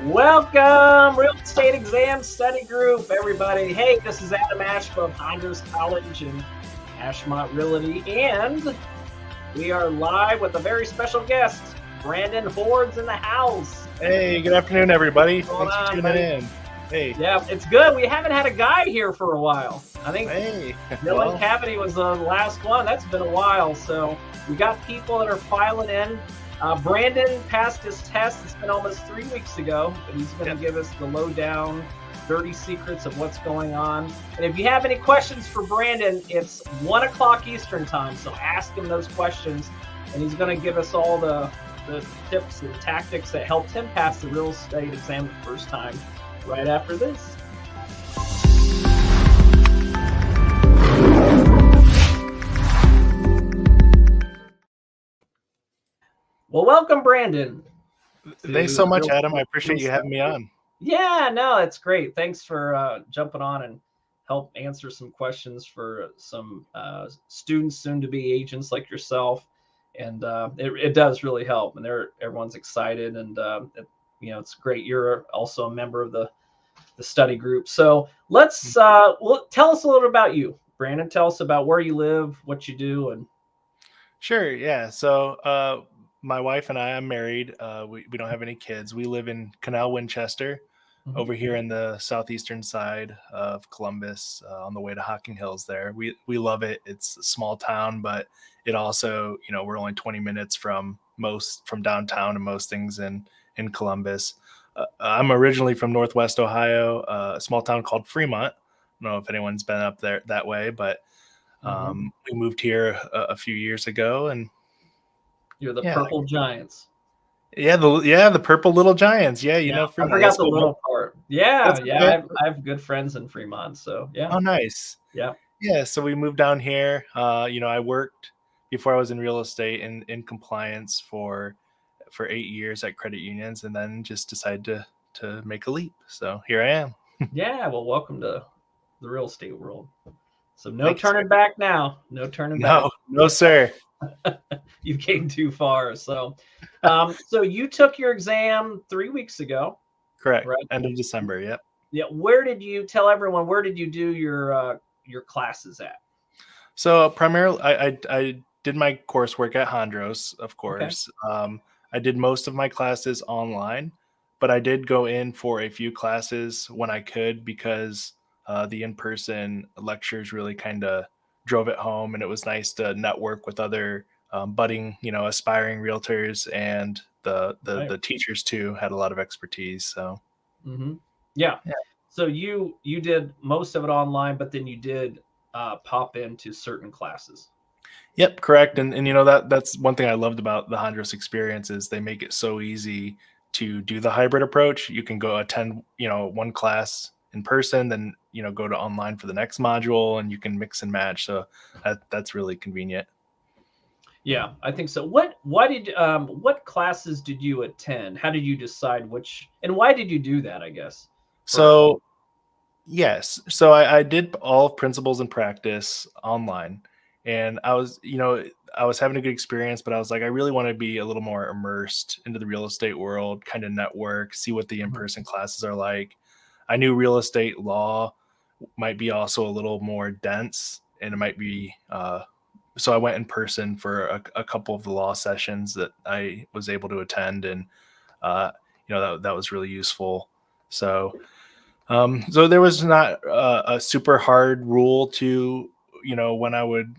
Welcome, Real Estate Exam Study Group, everybody. Hey, this is Adam Ashmont of Hondros College and Ashmont Realty, and we are live with a very special guest. Brandon Hord's in the house. Hey, good afternoon, everybody. What's going Thanks for on, tuning buddy? in. Hey. Yeah, it's good. We haven't had a guy here for a while. I think Hey. Dylan Cavity was the last one. That's been a while. So we got people that are filing in. Brandon passed his test. It's been almost 3 weeks ago, but he's going to give us the lowdown, dirty secrets of what's going on. And if you have any questions for Brandon, it's 1 o'clock Eastern time. So ask him those questions, and he's going to give us all the tips and tactics that helped him pass the real estate exam the first time right after this. Well, welcome, Brandon. Thanks so much, Adam. I appreciate you having me on. Yeah, no, it's great. Thanks for jumping on and help answer some questions for some students, soon to be agents like yourself. And it does really help. And everyone's excited. And, it's great. You're also a member of the study group. So let's tell us a little bit about you, Brandon. Tell us about where you live, what you do. And Sure. Yeah. So my wife and I, I'm married. We don't have any kids. We live in Canal Winchester over here in the southeastern side of Columbus on the way to Hocking Hills there. We love it. It's a small town, but it also, we're only 20 minutes from downtown and most things in Columbus. I'm originally from Northwest Ohio, a small town called Fremont. I don't know if anyone's been up there that way, but we moved here a few years ago, and you're the Purple Giants. Yeah, the Purple Little Giants. Yeah, Fremont. I forgot the little part. Yeah. I have good friends in Fremont, so yeah. Oh, nice. Yeah. So we moved down here. I worked before I was in real estate in compliance for 8 years at credit unions, and then just decided to make a leap. So here I am. Yeah. Well, welcome to the real estate world. So no turning back now. No turning back. No, sir. You came too far. So you took your exam 3 weeks ago. Correct. Right? End of December. Yep. Yeah. Where did you do your classes at? So primarily, I did my coursework at Hondros, of course. Okay. I did most of my classes online, but I did go in for a few classes when I could because the in-person lectures really kind of drove it home, and it was nice to network with other budding, aspiring realtors, and the teachers too had a lot of expertise. So, yeah. So you did most of it online, but then you did pop into certain classes. Yep, correct. And that's one thing I loved about the Hondros experience is they make it so easy to do the hybrid approach. You can go attend, one class in person, then go to online for the next module, and you can mix and match. So that's really convenient. Yeah, I think so. What classes did you attend? How did you decide which, and why did you do that, I guess? So yes. So I did all of Principles and Practice online, and I was having a good experience, but I was like, I really want to be a little more immersed into the real estate world, kind of network, see what the in-person classes are like. I knew real estate law might be also a little more dense, and it might be, so I went in person for a couple of the law sessions that I was able to attend, and, that was really useful. So there was not a super hard rule to, when I would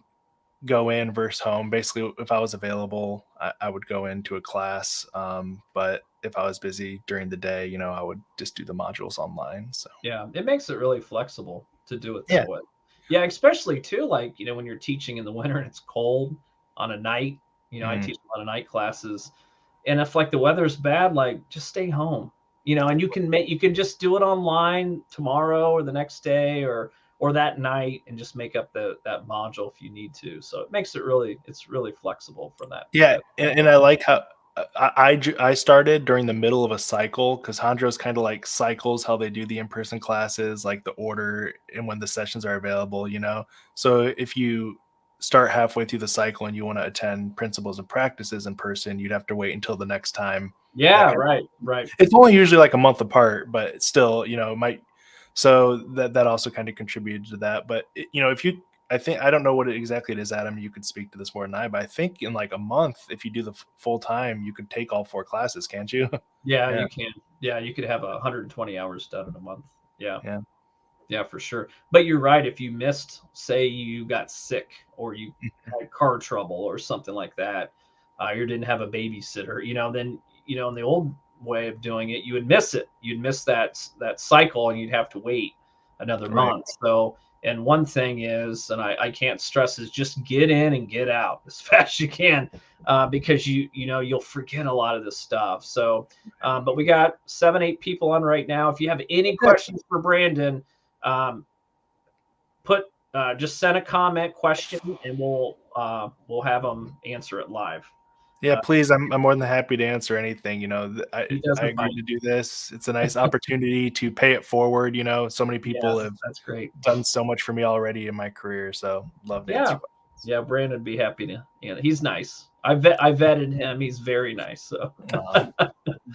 go in versus home. Basically, if I was available, I would go into a class. But if I was busy during the day, I would just do the modules online. So yeah, it makes it really flexible to do it that way. Yeah, especially too, like, when you're teaching in the winter and it's cold on a night, I teach a lot of night classes, and if like the weather's bad, like just stay home, and you can just do it online tomorrow or the next day or that night and just make up that module if you need to. So it makes it's really flexible for that. Yeah. And I like how I started during the middle of a cycle, because Hondros kind of like cycles how they do the in-person classes, like the order and when the sessions are available, So if you start halfway through the cycle and you want to attend principles and practices in person, you'd have to wait until the next time. Yeah, right. It's only usually like a month apart, but still, it might. So that also kind of contributed to that. But if you, I don't know what exactly it is, Adam. You could speak to this more than I, but I think in like a month, if you do the full time, you could take all 4 classes, can't you? Yeah, you can. Yeah, you could have 120 hours done in a month. Yeah, for sure. But you're right. If you missed, say you got sick or you had car trouble or something like that, you didn't have a babysitter, then in the old way of doing it, you would miss it. You'd miss that cycle, and you'd have to wait another Right. month. So, and one thing is, and I can't stress, is just get in and get out as fast as you can, because you'll forget a lot of this stuff. So, but we got 7-8 people on right now. If you have any questions for Brandon, just send a comment question, and we'll have them answer it live. Yeah, please. I'm more than happy to answer anything. I mind. agreed to do this. It's a nice opportunity to pay it forward. So many people have That's great. done so much for me already in my career. So love to answer questions. Yeah, Brandon would be happy to. He's nice. I vetted him. He's very nice. So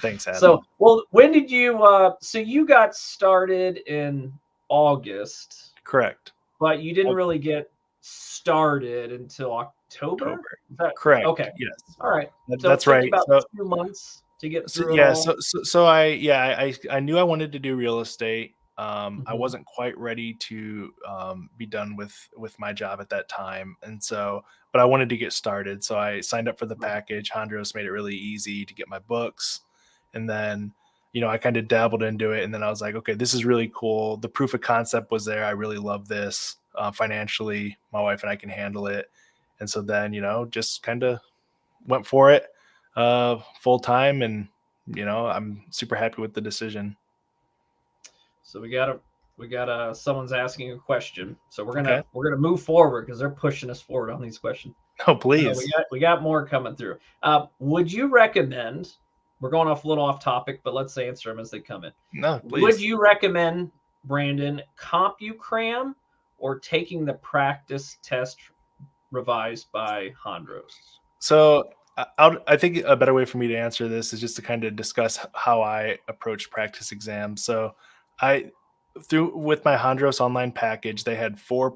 thanks, Adam. So, well, when did you? So you got started in August. Correct. But you didn't really get started until October? Correct. Okay. Yes. All right. So that's right. About 2 months to get through it all. So I knew I wanted to do real estate. I wasn't quite ready to be done with my job at that time, and so, but I wanted to get started. So I signed up for the package. Hondros made it really easy to get my books, and then I kind of dabbled into it, and then I was like, okay, this is really cool. The proof of concept was there. I really love this. Financially, my wife and I can handle it, and so then just kind of went for it full time, and I'm super happy with the decision. So we got someone's asking a question. So we're gonna move forward because they're pushing us forward on these questions. Oh, please. We got more coming through. Would you recommend? We're going a little off topic, but let's answer them as they come in. No, please. Would you recommend, Brandon, CompuCram or taking the practice test revised by Hondros? So I think a better way for me to answer this is just to kind of discuss how I approach practice exams. So with my Hondros online package, they had 4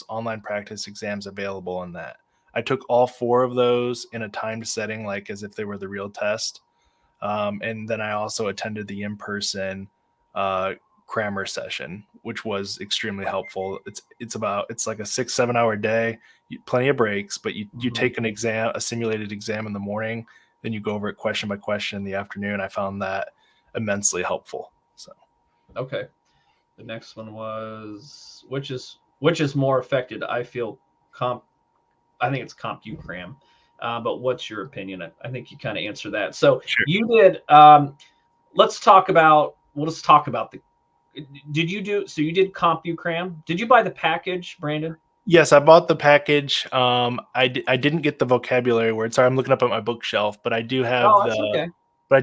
online practice exams available in that. I took all 4 of those in a timed setting, like as if they were the real test. And then I also attended the in-person crammer session, which was extremely helpful. It's like a 6-7 hour day, plenty of breaks, but you take a simulated exam in the morning, then you go over it question by question in the afternoon. I found that immensely helpful. So, okay. The next one was which is more affected? I think it's CompuCram. But what's your opinion? I think you kind of answered that. So sure. You did. Let's talk about did you did CompuCram? Did you buy the package, Brandon? Yes, I bought the package. I didn't get the vocabulary word. Sorry, I'm looking up at my bookshelf, but I do have okay. But I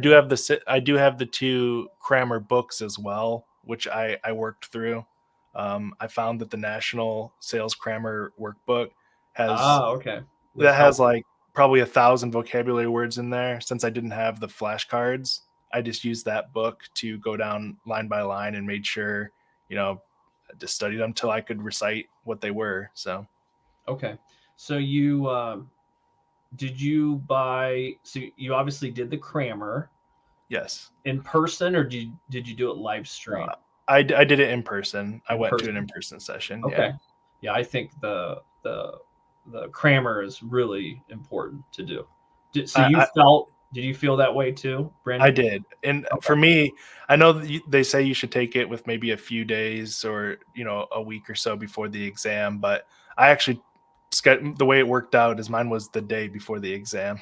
do have the 2 crammer books as well, which I worked through. I found that the National Sales Crammer Workbook has has like probably 1,000 vocabulary words in there. Since I didn't have the flashcards, I just used that book to go down line by line and made sure, just studied them till I could recite what they were. So, okay. So you did you buy? So you obviously did the crammer. Yes. In person, or did you do it live stream? I did it in person. I went to an in-person session. Okay. Yeah, I think the crammer is really important to do. Did you feel that way too, Brandon? I did. And for me, I know that they say you should take it with maybe a few days or, a week or so before the exam. But I actually, the way it worked out is mine was the day before the exam.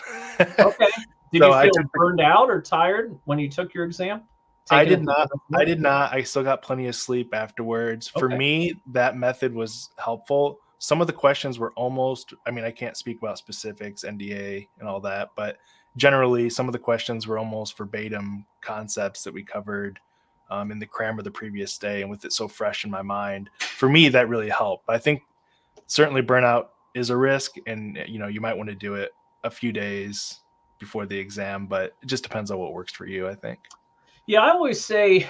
Okay. Did you feel burned out or tired when you took your exam? I did not. I still got plenty of sleep afterwards. For me, that method was helpful. Some of the questions were I can't speak about specifics, NDA and all that, but generally some of the questions were almost verbatim concepts that we covered in the crammer the previous day. And with it so fresh in my mind, for me, that really helped. But I think certainly burnout is a risk, and you might want to do it a few days before the exam, but it just depends on what works for you, I think. Yeah, I always say,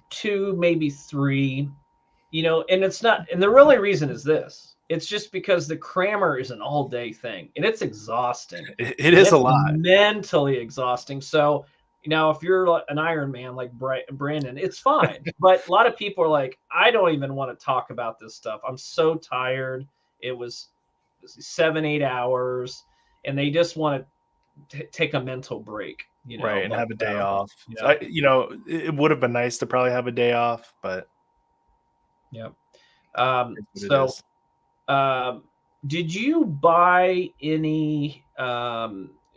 2, maybe 3, and it's not, and the really reason is this. It's just because the crammer is an all day thing and it's exhausting. It is a It's lot. mentally exhausting. So, if you're an Iron Man like Brandon, it's fine. But a lot of people are like, I don't even want to talk about this stuff. I'm so tired. It was 7, 8 hours, and they just want to take a mental break, Right, and have a day off. Yeah. It would have been nice to probably have a day off, but Yeah. it's what it is. Did you buy any?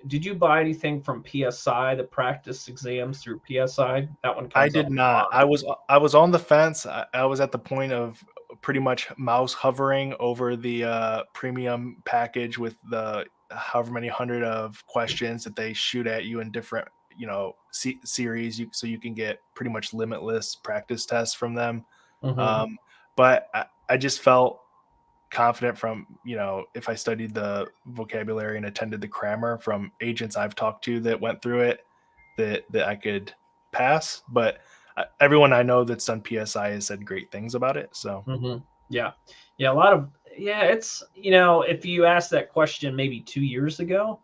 Did you buy anything from PSI? The practice exams through PSI. That one I comes up did a not. lot. I was on the fence. I was at the point of pretty much mouse hovering over the premium package with the however many hundred of questions that they shoot at you in different series, so you can get pretty much limitless practice tests from them. Mm-hmm. But I just felt confident from if I studied the vocabulary and attended the grammar from agents I've talked to that went through it, that I could pass. But everyone I know that's done PSI has said great things about it. So Mm-hmm. Yeah, a lot of It's if you asked that question maybe 2 years ago,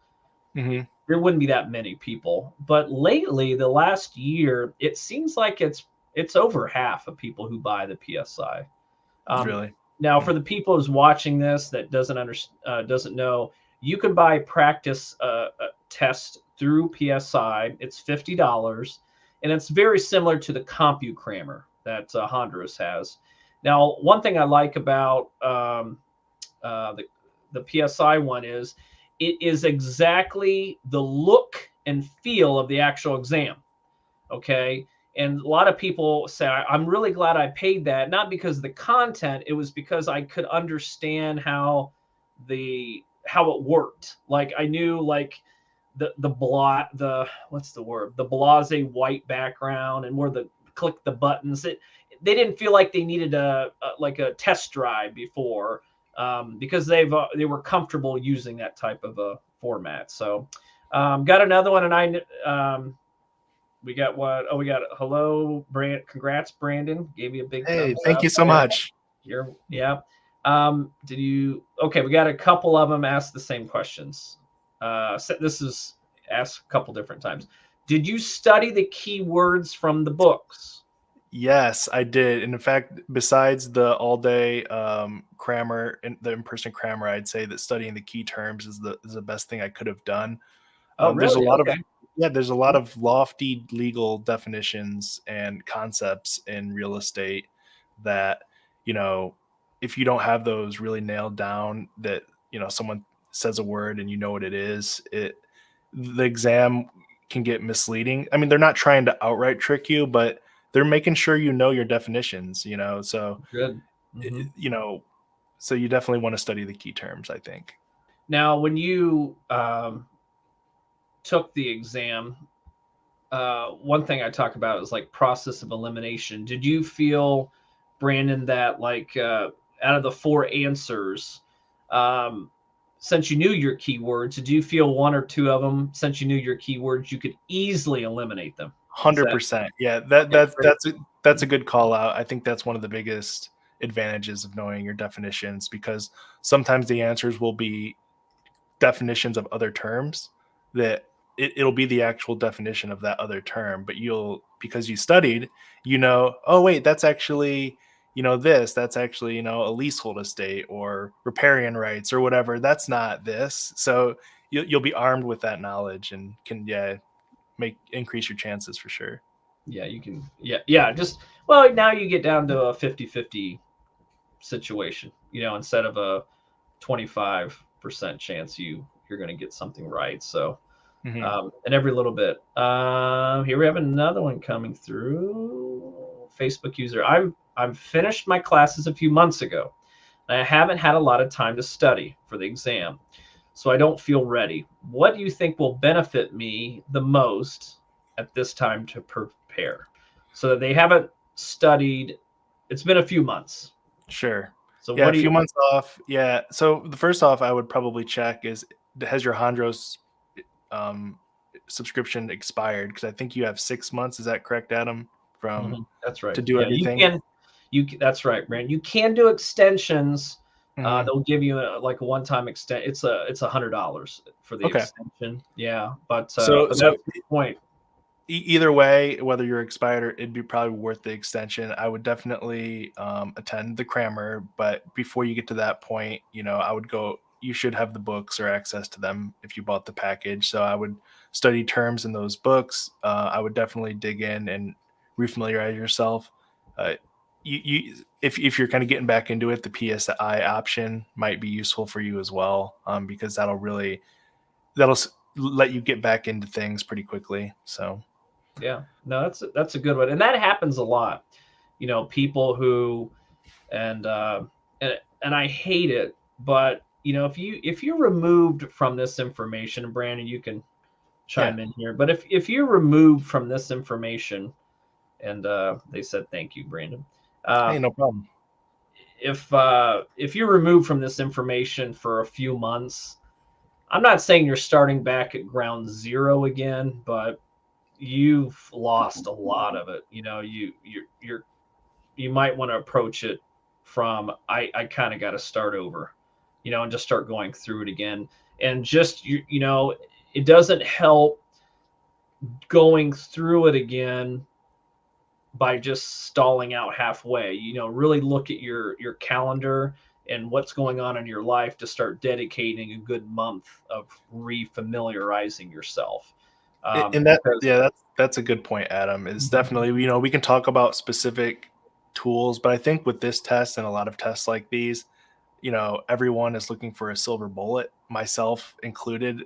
mm-hmm. there wouldn't be that many people. But lately, the last year, it seems like it's over half of people who buy the PSI. Really? Now, for the people who's watching this that doesn't know, you can buy practice test through PSI. It's $50, and it's very similar to the CompuCrammer that Hondros has. Now, one thing I like about the PSI one is it is exactly the look and feel of the actual exam. Okay. And a lot of people say, I'm really glad I paid that, not because of the content, it was because I could understand how it worked. Like I knew like the what's the word? The blase white background and where the click the buttons. They didn't feel like they needed a test drive before, because they were comfortable using that type of a format. So got another one, and we got what? Oh, we got hello, Congrats, Brandon. Gave you a big Hey, thumbs thank up. you so much. Yeah. Did you? Okay, we got a couple of them asked the same questions. This is asked a couple different times. Did you study the keywords from the books? Yes, I did. And in fact, besides the all day grammar and the in-person grammar, I'd say that studying the key terms is the best thing I could have done. Oh, There's a really? lot of Okay. there's a lot of lofty legal definitions and concepts in real estate that, if you don't have those really nailed down, that, someone says a word and you know what it is, the exam can get misleading. I mean, they're not trying to outright trick you, but they're making sure you know your definitions, so, Good. Mm-hmm. So you definitely want to study the key terms, I think. Now, when you took the exam, one thing I talk about is like process of elimination. Did you feel, Brandon, that like out of the 4 answers, since you knew your keywords, did you feel 1 or 2 of them, since you knew your keywords, you could easily eliminate them? 100%. Yeah, Okay, great. that's a good call out. I think that's one of the biggest advantages of knowing your definitions, because sometimes the answers will be definitions of other terms that it'll be the actual definition of that other term, but because you studied, oh wait, that's actually, that's actually, a leasehold estate or riparian rights or whatever. That's not this. So you'll be armed with that knowledge and can, increase your chances for sure. Yeah, you can. Yeah. Just, well, now you get down to a 50-50 situation, instead of a 25% chance you're going to get something right. So, and every little bit. Here we have another one coming through. Facebook user. I've finished my classes a few months ago. And I haven't had a lot of time to study for the exam, so I don't feel ready. What do you think will benefit me the most at this time to prepare? So that they haven't studied. It's been a few months. Sure. So Yeah, what a do few you? months off. Yeah. So the first off, I would probably check is has your Hondros um, subscription expired? Because I think you have 6 months. Is that correct, Adam? From That's right. to do Yeah, you everything. can. That's right, Brand. You can do extensions. Hmm. They'll give you like a one-time extent. It's $100 for the Okay. extension. Yeah, but So that's so a good point. either way, whether you're expired or it'd be probably worth the extension. I would definitely attend the crammer, but before you get to that point, I would go. You should have the books or access to them if you bought the package. So I would study terms in those books. I would definitely dig in and refamiliarize yourself. Uh, if you're kind of getting back into it, the PSI option might be useful for you as well, because that'll let you get back into things pretty quickly. So. Yeah, no, that's a good one, and that happens a lot. People who and and I hate it, but if you're removed from this information, and Brandon, you can Yeah. chime in here, but if you're removed from this information, and they said thank you, Brandon. Hey, no problem. If you're removed from this information for a few months, I'm not saying you're starting back at ground zero again, but you've lost a lot of it. You might want to approach it from I kind of got to start over, and just start going through it again. And just it doesn't help going through it again by just stalling out halfway. Really look at your calendar and what's going on in your life to start dedicating a good month of refamiliarizing yourself. And Because that's a good point, Adam. Is definitely, we can talk about specific tools, but I think with this test and a lot of tests like these, everyone is looking for a silver bullet, myself included,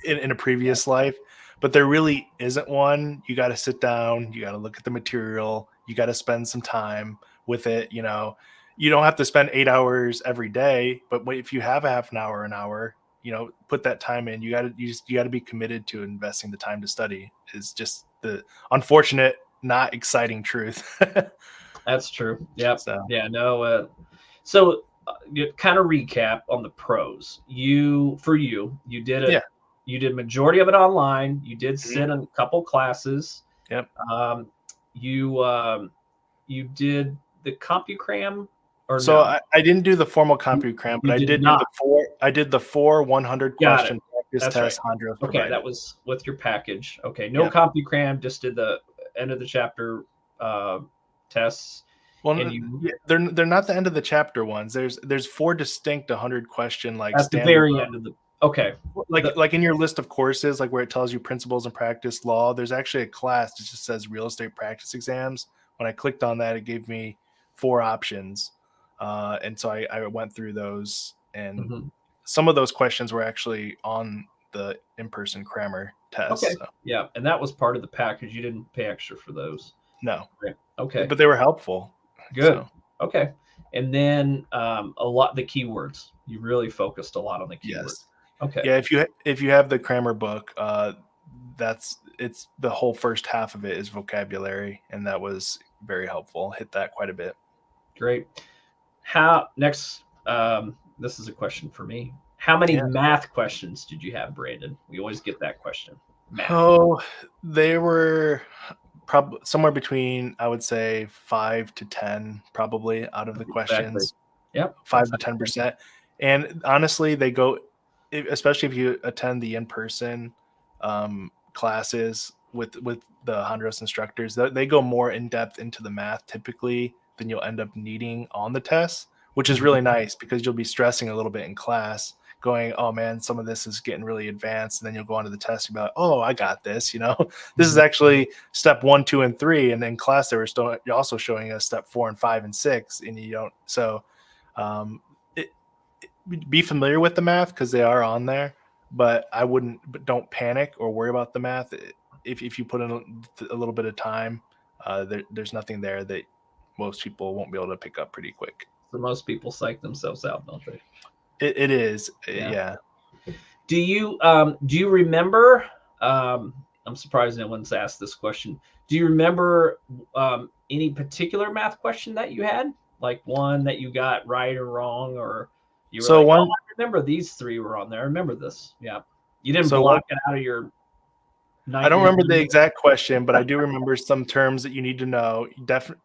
in a previous life, but there really isn't one. You got to sit down, you got to look at the material, you got to spend some time with it. You don't have to spend 8 hours every day, but if you have a half an hour, put that time in. You got to be committed to investing the time to study. Is just the unfortunate, not exciting truth. That's true. Yep. So Yeah. No. So, kind of recap on the pros. You did yeah. it. You did majority of it online. You did Mhm. sit in a couple classes. Yep. Um, you did the CompuCram or So no? I didn't do the formal You, CompuCram, but you I did did do not. the four. I did the four 100 Got it. question practice That's right. tests Hondros Okay, that provided. was with your package. Okay, no Yeah. CompuCram. Just did the end of the chapter tests, Well, and you yeah, they're not the end of the chapter ones. There's four distinct 100 question like at the standalone, very end of the. Okay, the, like in your list of courses, like where it tells you principles and practice law. There's actually a class that just says real estate practice exams. When I clicked on that, it gave me four options, and so I went through those, and mhm. some of those questions were actually on the in-person crammer Okay. test. So Yeah, and that was part of the package. You didn't pay extra for those. no, Right. Okay. but they were helpful. Good. So Okay. And then the keywords. You really focused a lot on the keywords. yes. Okay. Yeah, if you have the Kramer book, it's the whole first half of it is vocabulary, and that was very helpful. Hit that quite a bit. Great. How next? This is a question for me. How many Yeah. math questions did you have, Brandon? We always get that question. Math. Oh, they were probably somewhere between, I would say, 5 to 10, probably out of the Exactly. questions, Yep. five That's to 10%. And honestly, they go, especially if you attend the in-person classes with the Hondros instructors, they go more in depth into the math typically than you'll end up needing on the test, which is really nice because you'll be stressing a little bit in class, going, oh man, some of this is getting really advanced. And then you'll go onto the test and be like, oh, I got this. This is actually step 1, 2, and 3. And in class, they were still also showing us step 4 and 5 and 6. And you don't, so um, be familiar with the math because they are on there, but don't panic or worry about the math. If you put in a little bit of time, there's nothing there that most people won't be able to pick up pretty quick. So most people psych themselves out, don't they? It is. Yeah. Yeah. Do you remember? I'm surprised no one's asked this question. Do you remember any particular math question that you had? like one that you got right or wrong, or you were So like, oh, one, I remember these three were on there. I remember this. Yeah. You didn't so one, block it out of your I don't nightly remember the memory? exact question, but I do remember some terms that you need to know.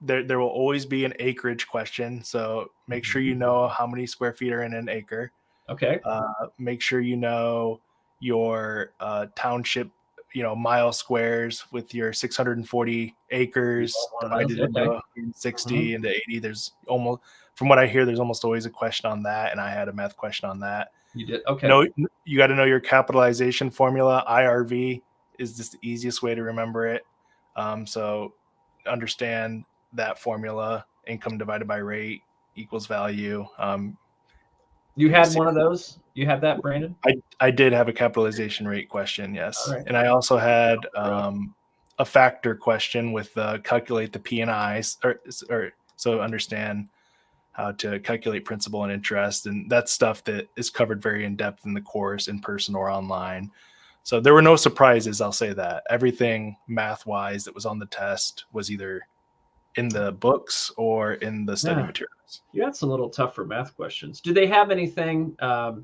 There will always be an acreage question. So make sure you know how many square feet are in an acre. Okay. Make sure you know your township, mile squares with your 640 You acres want one of those? divided into Okay. 160 into 80. There's almost, from what I hear, there's almost always a question on that, and I had a math question on that. You did. Okay. No, you got to know your capitalization formula. IRV is just the easiest way to remember it. So understand that formula: income divided by rate equals value. You Give me had one of those? You had that, Brandon? I did have a capitalization rate question, All yes, right. and I also had a factor question with calculate the P and I's, or so understand how to calculate principal and interest, and that's stuff that is covered very in depth in the course, in person or online. So there were no surprises. I'll say that everything math wise that was on the test was either in the books or in the study Yeah. materials. You had some little tougher math questions. Do they have anything on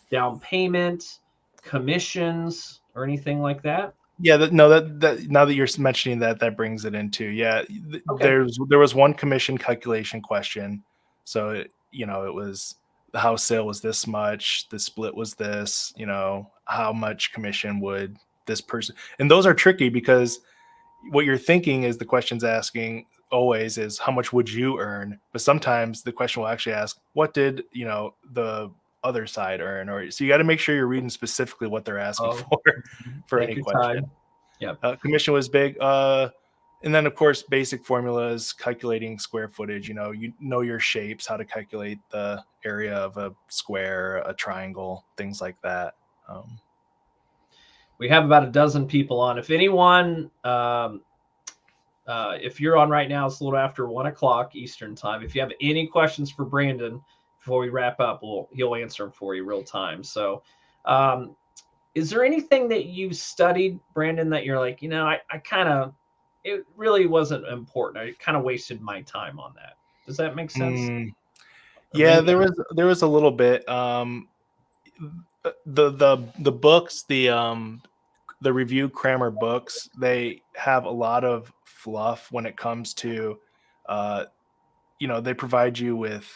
down payment, commissions, or anything like that? Yeah, no, that now that you're mentioning that, that brings it into, yeah. Okay. There was one commission calculation question, so it was the house sale was this much, the split was this, how much commission would this person, and those are tricky because what you're thinking is the question's asking always is how much would you earn, but sometimes the question will actually ask what did the other side earn, or so you got to make sure you're reading specifically what they're asking Oh, for take any your question. time. Yep. Commission was big. And then of course, basic formulas, calculating square footage, you know your shapes, how to calculate the area of a square, a triangle, things like that. We have about a dozen people on. If anyone, if you're on right now, it's a little after 1 o'clock Eastern time. If you have any questions for Brandon before we wrap up, he'll answer them for you real time. So, is there anything that you studied, Brandon, that you're like, I kind of, it really wasn't important. I kind of wasted my time on that. Does that make sense? Mm, Or yeah, maybe, there was a little bit. The books, the review crammer books, they have a lot of fluff when it comes to, uh, they provide you with,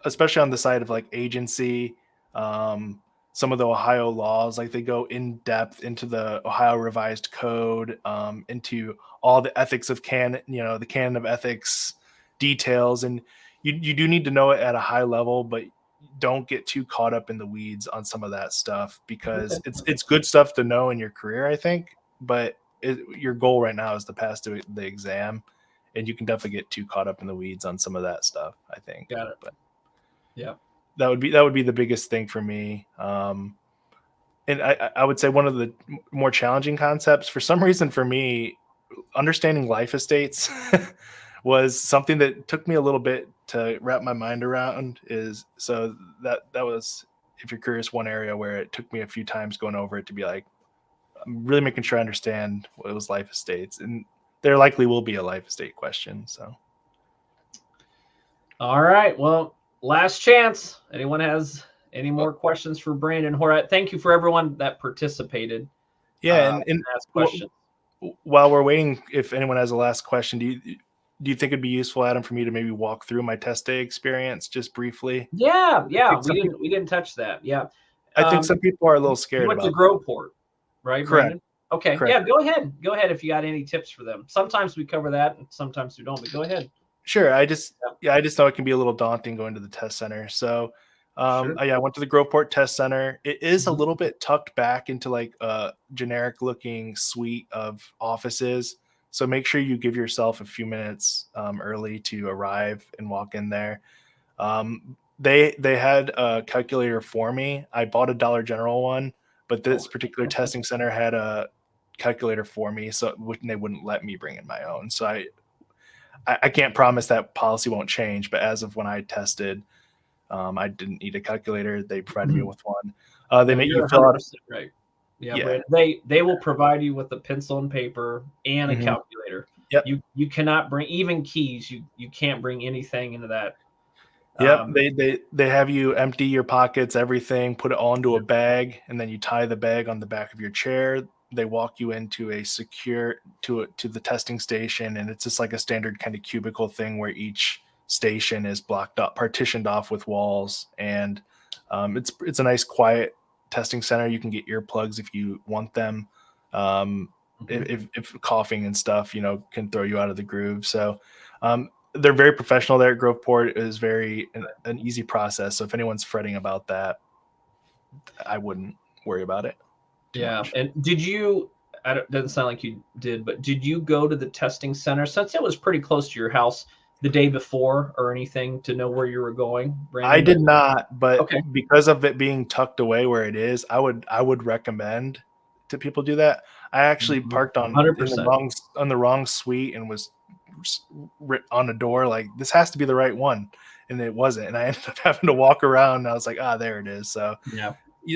especially on the side of like agency, um, some of the Ohio laws, like they go in depth into the Ohio Revised Code, into all the ethics of the canon of ethics details, and you do need to know it at a high level, but don't get too caught up in the weeds on some of that stuff because okay, it's good stuff to know in your career, I think, but your goal right now is to pass the exam, and you can definitely get too caught up in the weeds on some of that stuff, I think. got it. But Yeah. that would be the biggest thing for me. And I would say one of the more challenging concepts for some reason for me, understanding life estates was something that took me a little bit to wrap my mind around. Is so that was, if you're curious, one area where it took me a few times going over it to be like, I'm really making sure I understand what it was life estates, and there likely will be a life estate question. So All right. Well, last chance. Anyone has any more questions for Brandon Hord? Thank you for everyone that participated. yeah, and Ask questions. while we're waiting, if anyone has a last question, do you think it'd be useful, Adam, for me to maybe walk through my test day experience just briefly? Yeah, I yeah. think We some didn't people, we didn't touch that. Yeah. I think Um, some people are a little you scared went to about that. Groveport, right, Correct. Brandon? Okay. Correct. Yeah. Go ahead. Go ahead if you got any tips for them. Sometimes we cover that, and sometimes we don't. But go ahead. Sure. Yeah, I just know it can be a little daunting going to the test center. So, sure. yeah, I went to the Groveport Test Center. It is a Mhm. little bit tucked back into like a generic looking suite of offices. So make sure you give yourself a few minutes early to arrive and walk in there. They had a calculator for me. I bought a Dollar General one, but this Oh, particular testing center had a calculator for me, so they wouldn't let me bring in my own. So I can't promise that policy won't change, but as of when I tested, I didn't need a calculator. They provided me mhm. with one. They No, make you're you fill out. 100% right. Yeah, Yeah, Brandon. They will provide you with a pencil and paper and a hmm calculator. Yep. You cannot bring even keys. You can't bring anything into that. Yep. They have you empty your pockets, everything, put it all into a bag, and then you tie the bag on the back of your chair. They walk you into a secure to the testing station, and it's just like a standard kind of cubicle thing where each station is blocked up, partitioned off with walls, and it's a nice quiet testing center. You can get earplugs if you want them. If coughing and stuff, can throw you out of the groove. So they're very professional there at Groveport. It is an easy process. So if anyone's fretting about that, I wouldn't worry about it. Yeah. And doesn't sound like you did, but did you go to the testing center since it was pretty close to your house the day before or anything to know where you were going, Brandon? I did not, but because of it being tucked away where it is, I would recommend to people do that. I actually parked on the wrong suite and was on a door like, this has to be the right one, and it wasn't, and I ended up having to walk around, and I was like, there it is. So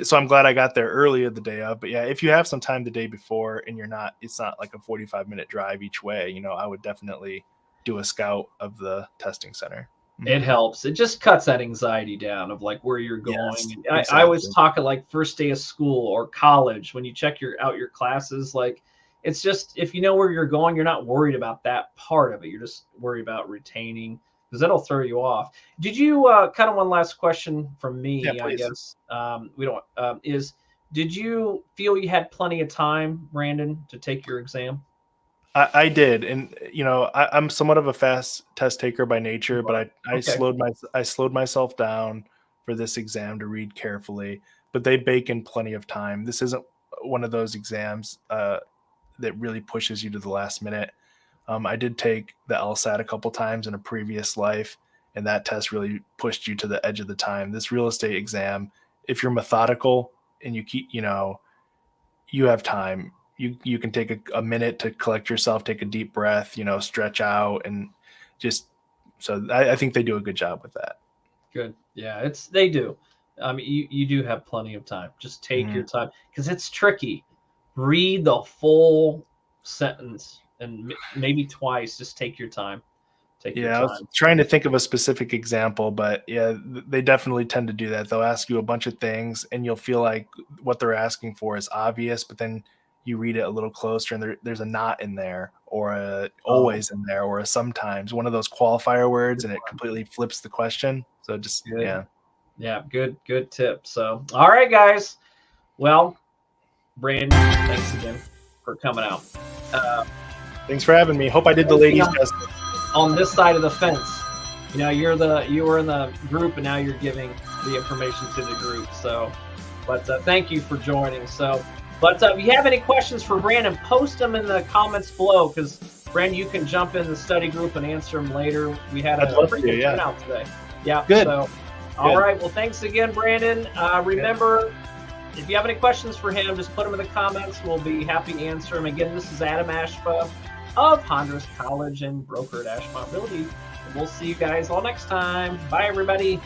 so I'm glad I got there earlier the day of. But yeah, if you have some time the day before and it's not like a 45-minute drive each way, I would definitely do a scout of the testing center. It helps. It just cuts that anxiety down of like where you're going. Yes, I always talk like first day of school or college when you check out your classes. Like, it's just, if you know where you're going, you're not worried about that part of it. You're just worried about retaining, because that'll throw you off. Did you kind of one last question from me? I guess did you feel you had plenty of time, Brandon, to take your exam? I did, and I'm somewhat of a fast test taker by nature, but I slowed myself down for this exam to read carefully. But they bake in plenty of time. This isn't one of those exams that really pushes you to the last minute. I did take the LSAT a couple times in a previous life, and that test really pushed you to the edge of the time. This real estate exam, if you're methodical and you keep, you have time. You can take a minute to collect yourself, take a deep breath, stretch out, and just so I think they do a good job with that. Good. Yeah, they do. I mean, you do have plenty of time. Just take your time, because it's tricky. Read the full sentence and maybe twice. Just take your time. I was trying to think of a specific example, but yeah, they definitely tend to do that. They'll ask you a bunch of things, and you'll feel like what they're asking for is obvious, but then you read it a little closer, and there's a not in there, or a always in there, or a sometimes, one of those qualifier words, and it completely flips the question. So just good tip. So all right, guys. Well, Brandon, thanks again for coming out. Thanks for having me. Hope I did the ladies' test on this side of the fence. You were in the group, and now you're giving the information to the group. So, but thank you for joining. So. But if you have any questions for Brandon, post them in the comments below, because Brandon, you can jump in the study group and answer them later. We had a pretty good turnout today. Yeah. Good. So, all right. Well, thanks again, Brandon. Remember, if you have any questions for him, just put them in the comments. We'll be happy to answer them. Again, this is Adam Ashba of Hondros College and broker at Ashmont Realty. And we'll see you guys all next time. Bye, everybody.